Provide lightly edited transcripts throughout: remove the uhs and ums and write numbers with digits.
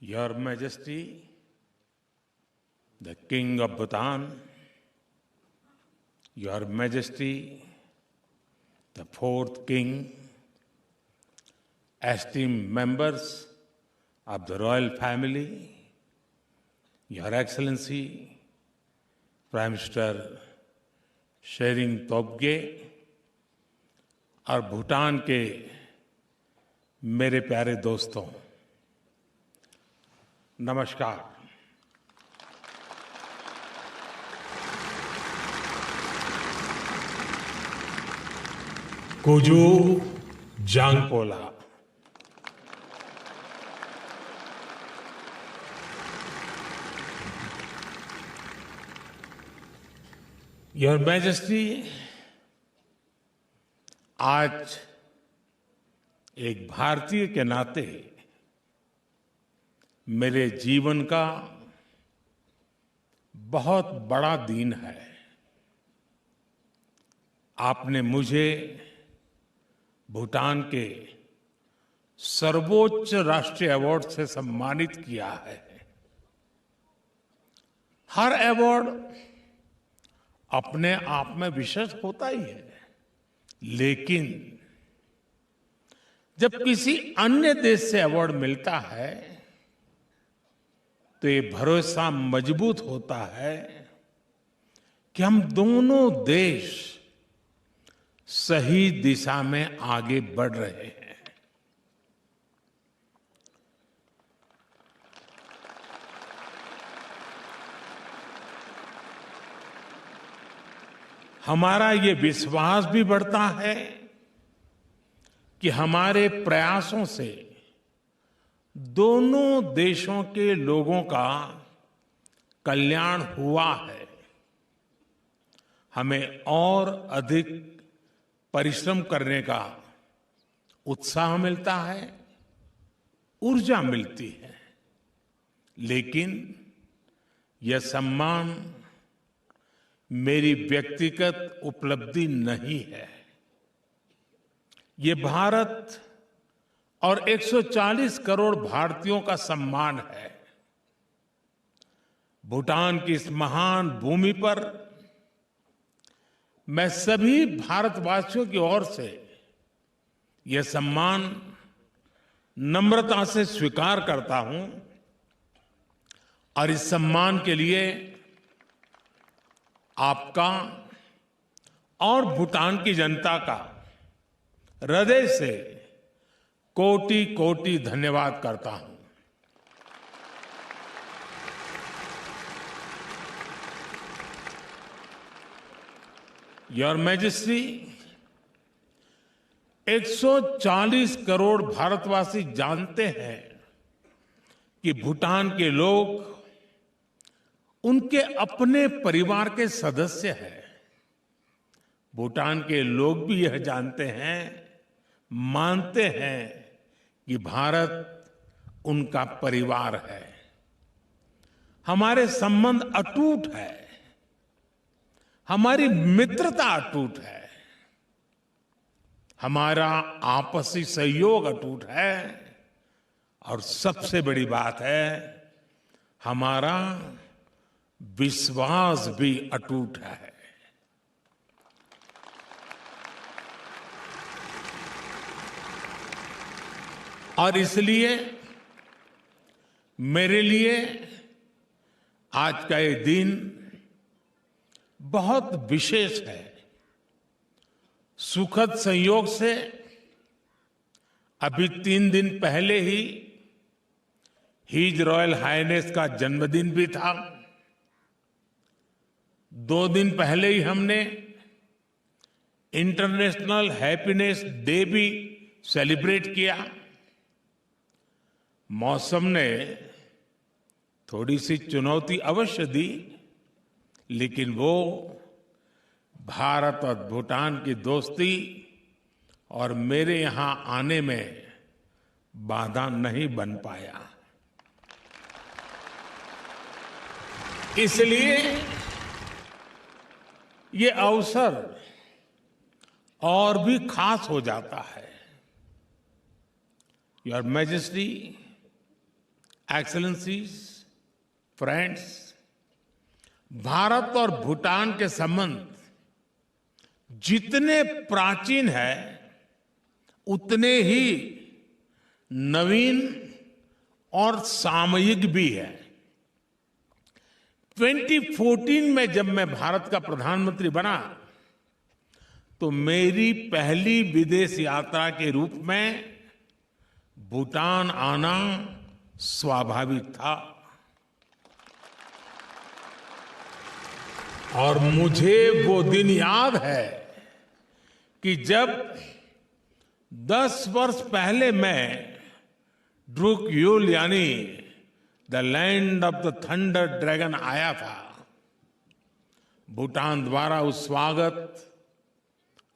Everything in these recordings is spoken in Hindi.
Your Majesty, the King of Bhutan, Your Majesty, the fourth King, esteemed members of the royal family, Your Excellency, Prime Minister Tshering Tobgay और भूटान के मेरे प्यारे दोस्तों, नमस्कार। कुजू जांगपोला। योर मैजेस्टी, आज एक भारतीय के नाते मेरे जीवन का बहुत बड़ा दिन है। आपने मुझे भूटान के सर्वोच्च राष्ट्रीय अवार्ड से सम्मानित किया है। हर अवार्ड अपने आप में विशेष होता ही है, लेकिन जब किसी अन्य देश से अवार्ड मिलता है तो ये भरोसा मजबूत होता है कि हम दोनों देश सही दिशा में आगे बढ़ रहे हैं। हमारा ये विश्वास भी बढ़ता है कि हमारे प्रयासों से दोनों देशों के लोगों का कल्याण हुआ है। हमें और अधिक परिश्रम करने का उत्साह मिलता है, ऊर्जा मिलती है, लेकिन यह सम्मान मेरी व्यक्तिगत उपलब्धि नहीं है। ये भारत और 140 करोड़ भारतीयों का सम्मान है। भूटान की इस महान भूमि पर मैं सभी भारतवासियों की ओर से यह सम्मान नम्रता से स्वीकार करता हूं और इस सम्मान के लिए आपका और भूटान की जनता का हृदय से कोटि कोटि धन्यवाद करता हूं। योर मैजेस्टी, 140 करोड़ भारतवासी जानते हैं कि भूटान के लोग उनके अपने परिवार के सदस्य हैं। भूटान के लोग भी यह जानते हैं, मानते हैं कि भारत उनका परिवार है। हमारे संबंध अटूट है, हमारी मित्रता अटूट है, हमारा आपसी सहयोग अटूट है और सबसे बड़ी बात है, हमारा विश्वास भी अटूट है। और इसलिए मेरे लिए आज का ये दिन बहुत विशेष है। सुखद संयोग से अभी 3 दिन पहले ही हिज रॉयल हाइनेस का जन्मदिन भी था। 2 दिन पहले ही हमने इंटरनेशनल हैप्पीनेस डे भी सेलिब्रेट किया। मौसम ने थोड़ी सी चुनौती अवश्य दी, लेकिन वो भारत और भूटान की दोस्ती और मेरे यहां आने में बाधा नहीं बन पाया। इसलिए ये अवसर और भी खास हो जाता है। Your majesty, excellencies, friends, Bharat और भूटान के संबंध जितने प्राचीन है उतने ही नवीन और सामयिक भी है। 2014 में जब मैं भारत का प्रधानमंत्री बना तो मेरी पहली विदेश यात्रा के रूप में भूटान आना स्वाभाविक था। और मुझे वो दिन याद है कि जब 10 वर्ष पहले मैं ड्रूक यूल यानी the land of the thunder dragon आया था। भूटान द्वारा उस स्वागत,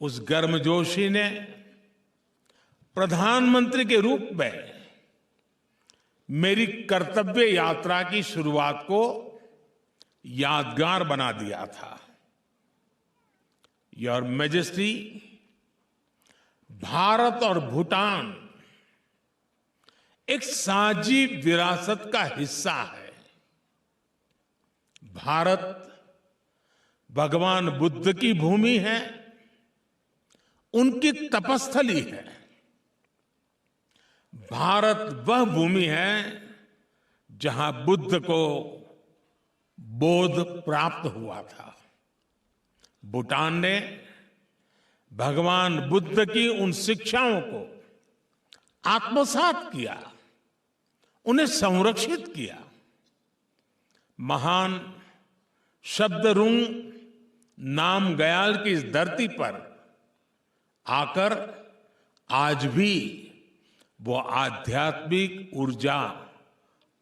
उस गर्मजोशी ने प्रधानमंत्री के रूप में मेरी कर्तव्य यात्रा की शुरुआत को यादगार बना दिया था। योर मैजेस्टी, भारत और भूटान एक साझी विरासत का हिस्सा है। भारत भगवान बुद्ध की भूमि है, उनकी तपस्थली है। भारत वह भूमि है जहां बुद्ध को बोध प्राप्त हुआ था। भूटान ने भगवान बुद्ध की उन शिक्षाओं को आत्मसात किया, उन्हें संरक्षित किया। महान शब्दरुंग नामग्याल की इस धरती पर आकर आज भी वो आध्यात्मिक ऊर्जा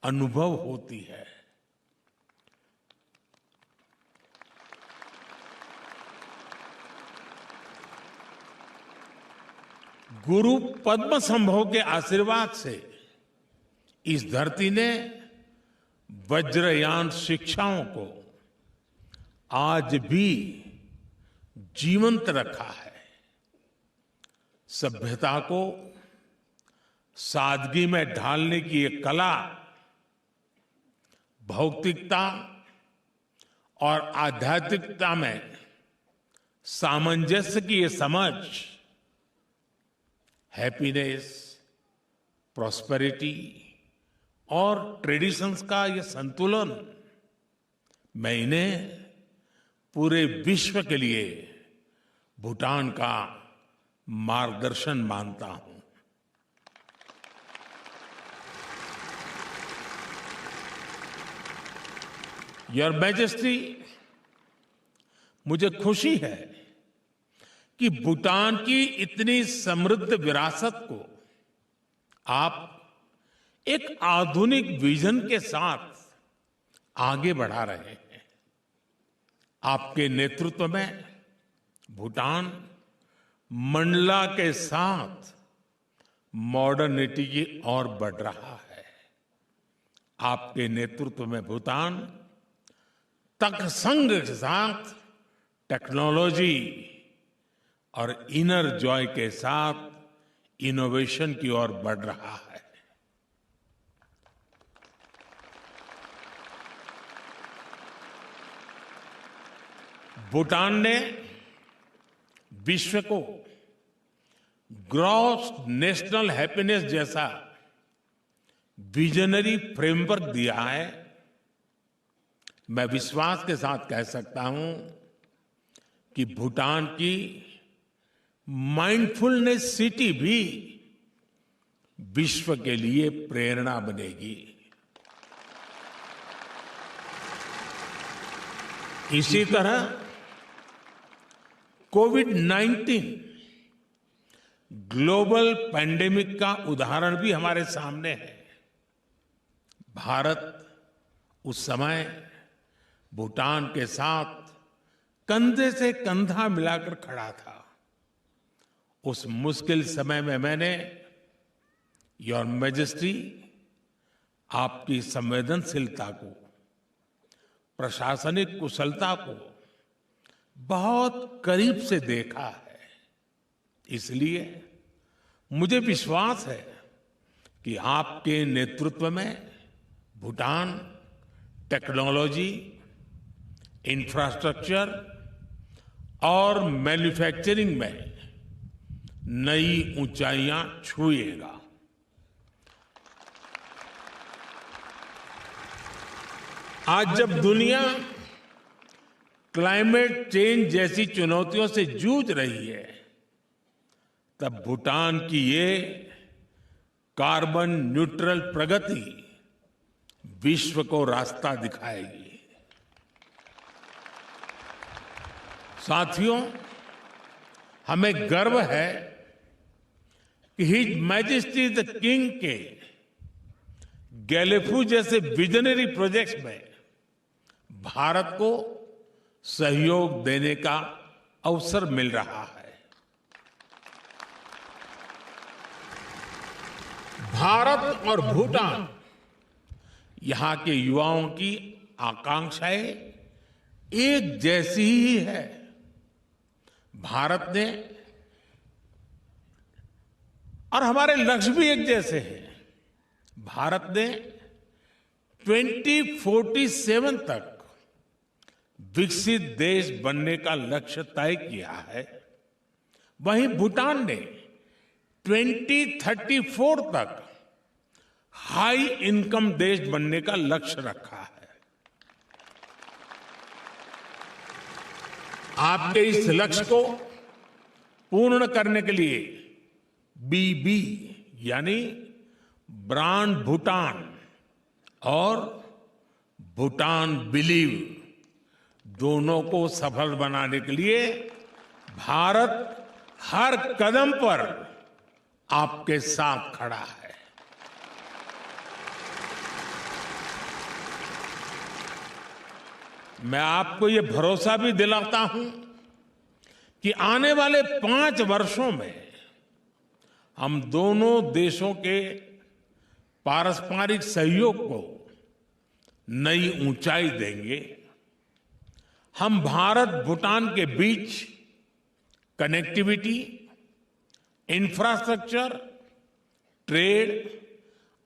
अनुभव होती है। गुरु पद्म संभव के आशीर्वाद से इस धरती ने वज्रयान शिक्षाओं को आज भी जीवंत रखा है। सभ्यता को सादगी में ढालने की ये कला, भौतिकता और आध्यात्मिकता में सामंजस्य की ये समझ, हैप्पीनेस, प्रॉस्पेरिटी और ट्रेडिशंस का ये संतुलन, मैं इन्हें पूरे विश्व के लिए भूटान का मार्गदर्शन मानता हूं। योर मैजेस्टी, मुझे खुशी है कि भूटान की इतनी समृद्ध विरासत को आप एक आधुनिक विजन के साथ आगे बढ़ा रहे हैं। आपके नेतृत्व में भूटान मंडला के साथ मॉडर्निटी की ओर बढ़ रहा है। आपके नेतृत्व में भूटान तकसंग के साथ टेक्नोलॉजी और इनर जॉय के साथ इनोवेशन की ओर बढ़ रहा है। भूटान ने विश्व को ग्रॉस नेशनल हैप्पीनेस जैसा विजनरी फ्रेमवर्क दिया है। मैं विश्वास के साथ कह सकता हूं कि भूटान की माइंडफुलनेस सिटी भी विश्व के लिए प्रेरणा बनेगी। इसी तरह कोविड-19 ग्लोबल पैंडेमिक का उदाहरण भी हमारे सामने है। भारत उस समय भूटान के साथ कंधे से कंधा मिलाकर खड़ा था। उस मुश्किल समय में मैंने, योर मैजेस्टी, आपकी संवेदनशीलता को, प्रशासनिक कुशलता को बहुत करीब से देखा है। इसलिए मुझे विश्वास है कि आपके नेतृत्व में भूटान टेक्नोलॉजी, इंफ्रास्ट्रक्चर और मैन्युफैक्चरिंग में नई ऊंचाइयां छुएगा। आज जब दुनिया क्लाइमेट चेंज जैसी चुनौतियों से जूझ रही है, तब भूटान की ये कार्बन न्यूट्रल प्रगति विश्व को रास्ता दिखाएगी। साथियों, हमें गर्व है कि हिज मैजेस्टी द किंग के गैलेफू जैसे विजनरी प्रोजेक्ट्स में भारत को सहयोग देने का अवसर मिल रहा है। भारत और भूटान, यहां के युवाओं की आकांक्षाएं एक जैसी ही है। भारत ने और हमारे लक्ष्य भी एक जैसे हैं। भारत ने 2047 तक विकसित देश बनने का लक्ष्य तय किया है। वहीं भूटान ने 2034 तक हाई इनकम देश बनने का लक्ष्य रखा है। आपके इस लक्ष्य को पूर्ण करने के लिए बीबी यानी ब्रांड भूटान और भूटान बिलीव दोनों को सफल बनाने के लिए भारत हर कदम पर आपके साथ खड़ा है। मैं आपको ये भरोसा भी दिलाता हूं कि आने वाले 5 वर्षों में हम दोनों देशों के पारस्परिक सहयोग को नई ऊंचाई देंगे। हम भारत भूटान के बीच कनेक्टिविटी, इंफ्रास्ट्रक्चर, ट्रेड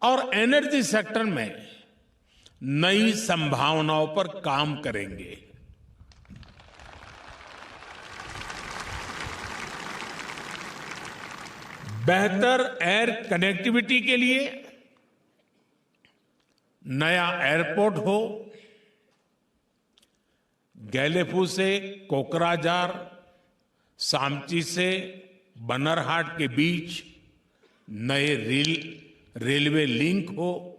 और एनर्जी सेक्टर में नई संभावनाओं पर काम करेंगे। बेहतर एयर कनेक्टिविटी के लिए नया एयरपोर्ट हो, गैलेफू से कोकराझार, सामची से बनरहाट के बीच नए रेलवे लिंक हो,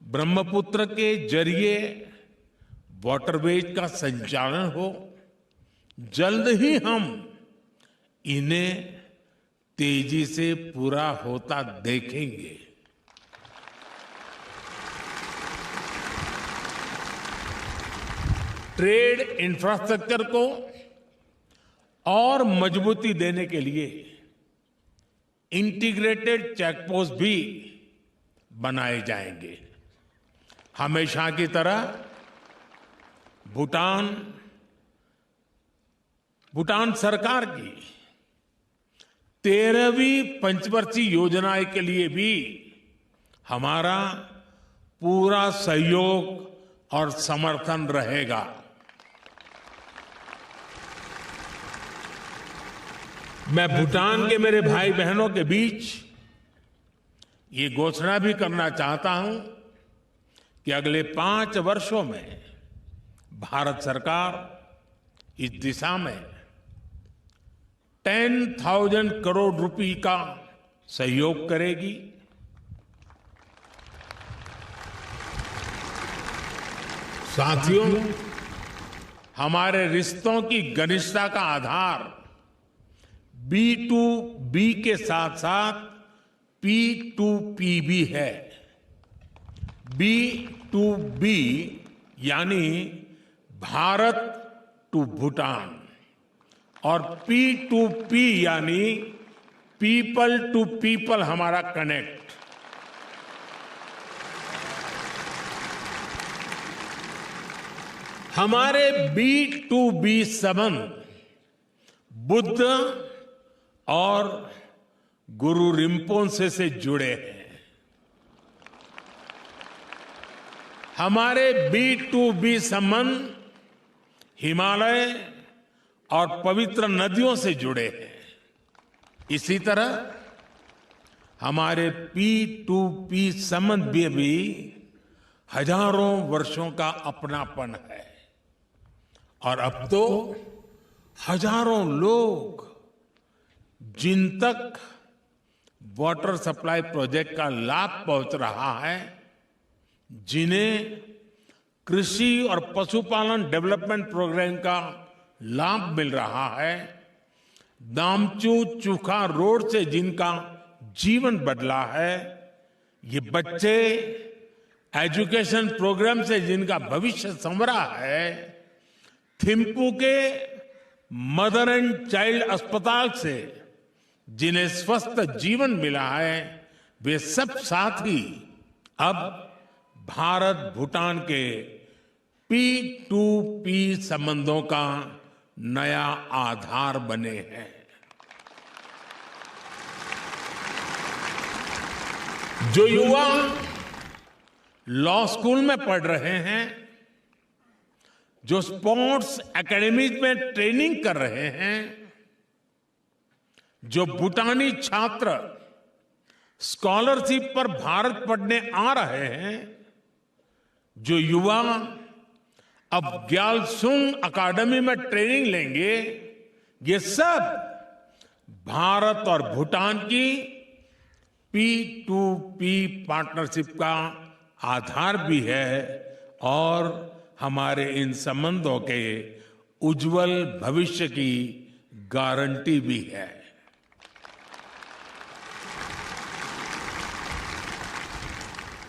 ब्रह्मपुत्र के जरिए वाटरवेज का संचालन हो, जल्द ही हम इन्हें तेजी से पूरा होता देखेंगे। ट्रेड इंफ्रास्ट्रक्चर को और मजबूती देने के लिए इंटीग्रेटेड चेकपोस्ट भी बनाए जाएंगे। हमेशा की तरह भूटान सरकार की 13वीं पंचवर्षीय योजना के लिए भी हमारा पूरा सहयोग और समर्थन रहेगा। मैं भूटान के मेरे भाई बहनों के बीच ये घोषणा भी करना चाहता हूं कि अगले 5 वर्षों में भारत सरकार इस दिशा में 10,000 करोड़ रुपए का सहयोग करेगी। साथियों, हमारे रिश्तों की घनिष्ठता का आधार B2B के साथ साथ P2P भी है। B2B यानी भारत टू भूटान और P2P यानी पीपल टू पीपल हमारा कनेक्ट। हमारे B2B संबंध बुद्ध और गुरु रिम्पोंसे से जुड़े हैं। हमारे B2B संबंध हिमालय और पवित्र नदियों से जुड़े हैं। इसी तरह हमारे P2P संबंध भी हजारों वर्षों का अपनापन है और अब तो हजारों लोग जिन तक वाटर सप्लाई प्रोजेक्ट का लाभ पहुंच रहा है, जिन्हें कृषि और पशुपालन डेवलपमेंट प्रोग्राम का लाभ मिल रहा है, दामचू चूखा रोड से जिनका जीवन बदला है, ये बच्चे एजुकेशन प्रोग्राम से जिनका भविष्य संवरा है, थिम्पू के मदर एंड चाइल्ड अस्पताल से जिन्हें स्वस्थ जीवन मिला है, वे सब साथी अब भारत भूटान के P2P संबंधों का नया आधार बने हैं। जो युवा लॉ स्कूल में पढ़ रहे हैं, जो स्पोर्ट्स एकेडमीज में ट्रेनिंग कर रहे हैं, जो भूटानी छात्र स्कॉलरशिप पर भारत पढ़ने आ रहे हैं, जो युवा अब ग्यालसूंग अकादमी में ट्रेनिंग लेंगे, ये सब भारत और भूटान की P2P पार्टनरशिप का आधार भी है और हमारे इन संबंधों के उज्जवल भविष्य की गारंटी भी है।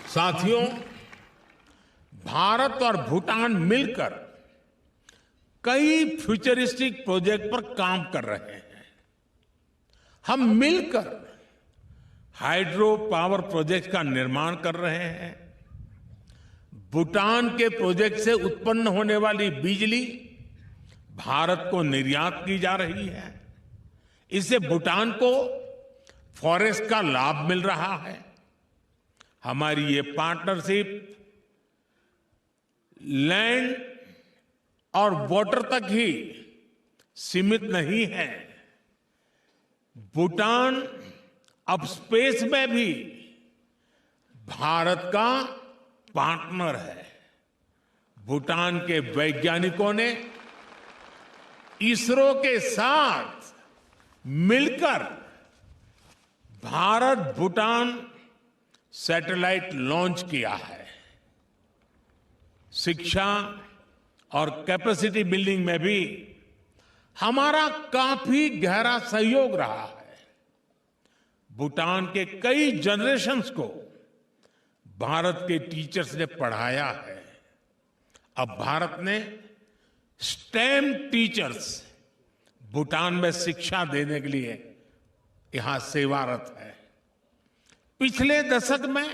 साथियों, भारत और भूटान मिलकर कई फ्यूचरिस्टिक प्रोजेक्ट पर काम कर रहे हैं। हम मिलकर हाइड्रो पावर प्रोजेक्ट का निर्माण कर रहे हैं। भूटान के प्रोजेक्ट से उत्पन्न होने वाली बिजली भारत को निर्यात की जा रही है। इससे भूटान को फॉरेस्ट का लाभ मिल रहा है। हमारी ये पार्टनरशिप लैंड और वाटर तक ही सीमित नहीं है। भूटान अब स्पेस में भी भारत का पार्टनर है। भूटान के वैज्ञानिकों ने इसरो के साथ मिलकर भारत भूटान सैटेलाइट लॉन्च किया है। शिक्षा और कैपेसिटी बिल्डिंग में भी हमारा काफी गहरा सहयोग रहा है। भूटान के कई जनरेशन्स को भारत के टीचर्स ने पढ़ाया है। अब भारत ने स्टेम टीचर्स भूटान में शिक्षा देने के लिए यहां सेवारत है। पिछले दशक में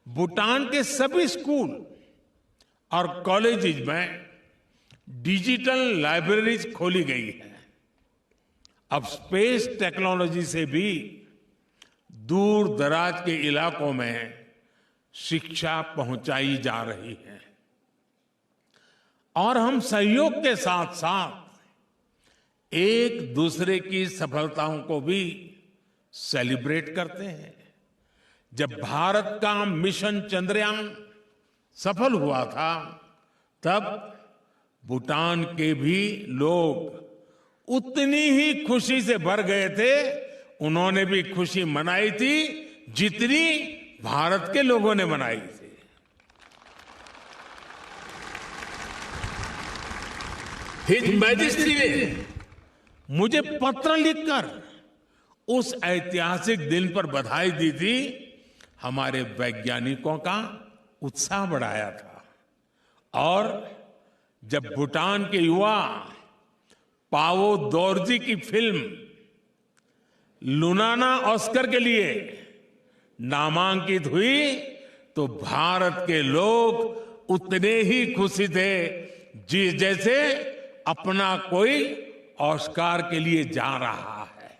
भूटान के सभी स्कूल और कॉलेजेस में डिजिटल लाइब्रेरीज खोली गई है। अब स्पेस टेक्नोलॉजी से भी दूर दराज के इलाकों में शिक्षा पहुंचाई जा रही है। और हम सहयोग के साथ साथ एक दूसरे की सफलताओं को भी सेलिब्रेट करते हैं। जब भारत का मिशन चंद्रयान सफल हुआ था, तब भूटान के भी लोग उतनी ही खुशी से भर गए थे। उन्होंने भी खुशी मनाई थी जितनी भारत के लोगों ने मनाई थी। हिज मैजेस्टी ने मुझे पत्र लिखकर उस ऐतिहासिक दिन पर बधाई दी थी। हमारे वैज्ञानिकों का उत्साह बढ़ाया था। और जब भूटान के युवा पावो दोरजी की फिल्म लुनाना ऑस्कर के लिए नामांकित हुई, तो भारत के लोग उतने ही खुशी थे जैसे अपना कोई ऑस्कार के लिए जा रहा है।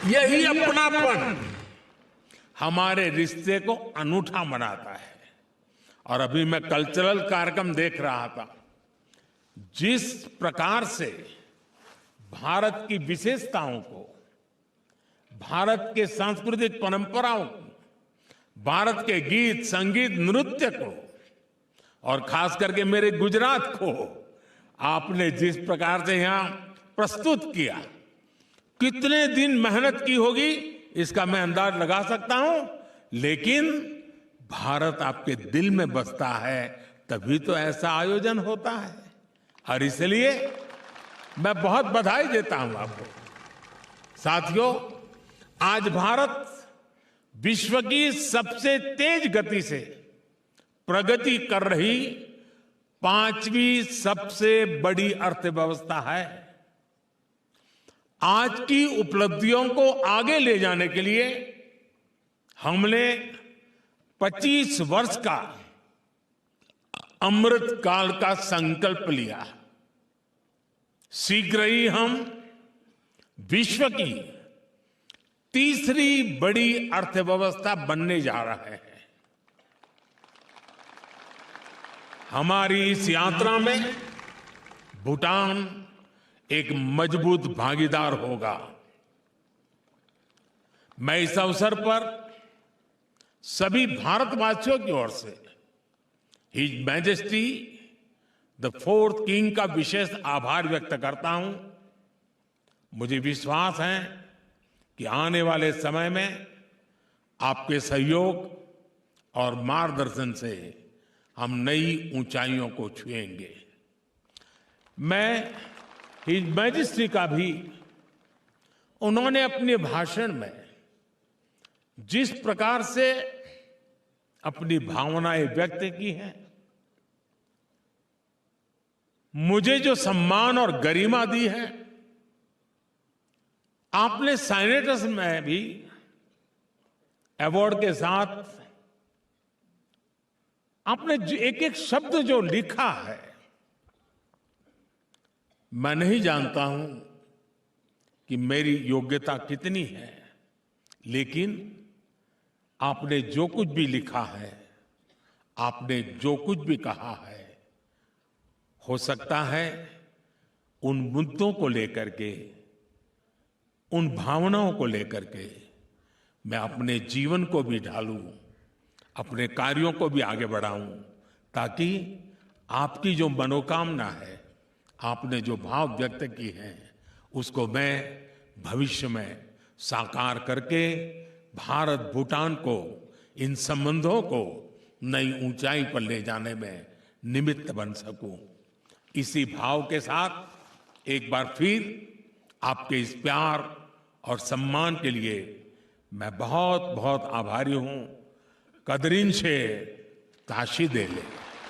यही अपनापन हमारे रिश्ते को अनूठा बनाता है। और अभी मैं कल्चरल कार्यक्रम देख रहा था, जिस प्रकार से भारत की विशेषताओं को, भारत के सांस्कृतिक परंपराओं को, भारत के गीत संगीत नृत्य को और खास करके मेरे गुजरात को आपने जिस प्रकार से यहां प्रस्तुत किया, कितने दिन मेहनत की होगी इसका मैं अंदाज लगा सकता हूं, लेकिन भारत आपके दिल में बसता है तभी तो ऐसा आयोजन होता है। और इसलिए मैं बहुत बधाई देता हूं आपको। साथियों, आज भारत विश्व की सबसे तेज गति से प्रगति कर रही 5वीं सबसे बड़ी अर्थव्यवस्था है। आज की उपलब्धियों को आगे ले जाने के लिए हमने 25 वर्ष का अमृत काल का संकल्प लिया। शीघ्र ही हम विश्व की तीसरी बड़ी अर्थव्यवस्था बनने जा रहे हैं। हमारी इस यात्रा में भूटान एक मजबूत भागीदार होगा। मैं इस अवसर पर सभी भारतवासियों की ओर से his majesty the 4th king का विशेष आभार व्यक्त करता हूं। मुझे विश्वास है कि आने वाले समय में आपके सहयोग और मार्गदर्शन से हम नई ऊंचाइयों को छुएंगे। मैं हिज मैजेस्टी का भी उन्होंने अपने भाषण में जिस प्रकार से अपनी भावनाएं व्यक्त की हैं, मुझे जो सम्मान और गरिमा दी है, आपने साइनेटस में भी अवार्ड के साथ आपने एक एक शब्द जो लिखा है, मैं नहीं जानता हूं कि मेरी योग्यता कितनी है, लेकिन आपने जो कुछ भी लिखा है, आपने जो कुछ भी कहा है, हो सकता है उन मुद्दों को लेकर के, उन भावनाओं को लेकर के मैं अपने जीवन को भी ढालूं, अपने कार्यों को भी आगे बढ़ाऊं, ताकि आपकी जो मनोकामना है, आपने जो भाव व्यक्त की है, उसको मैं भविष्य में साकार करके भारत भूटान को, इन संबंधों को नई ऊंचाई पर ले जाने में निमित्त बन सकूं। इसी भाव के साथ एक बार फिर आपके इस प्यार और सम्मान के लिए मैं बहुत बहुत आभारी हूं। कदरीन से ताशी दे ले।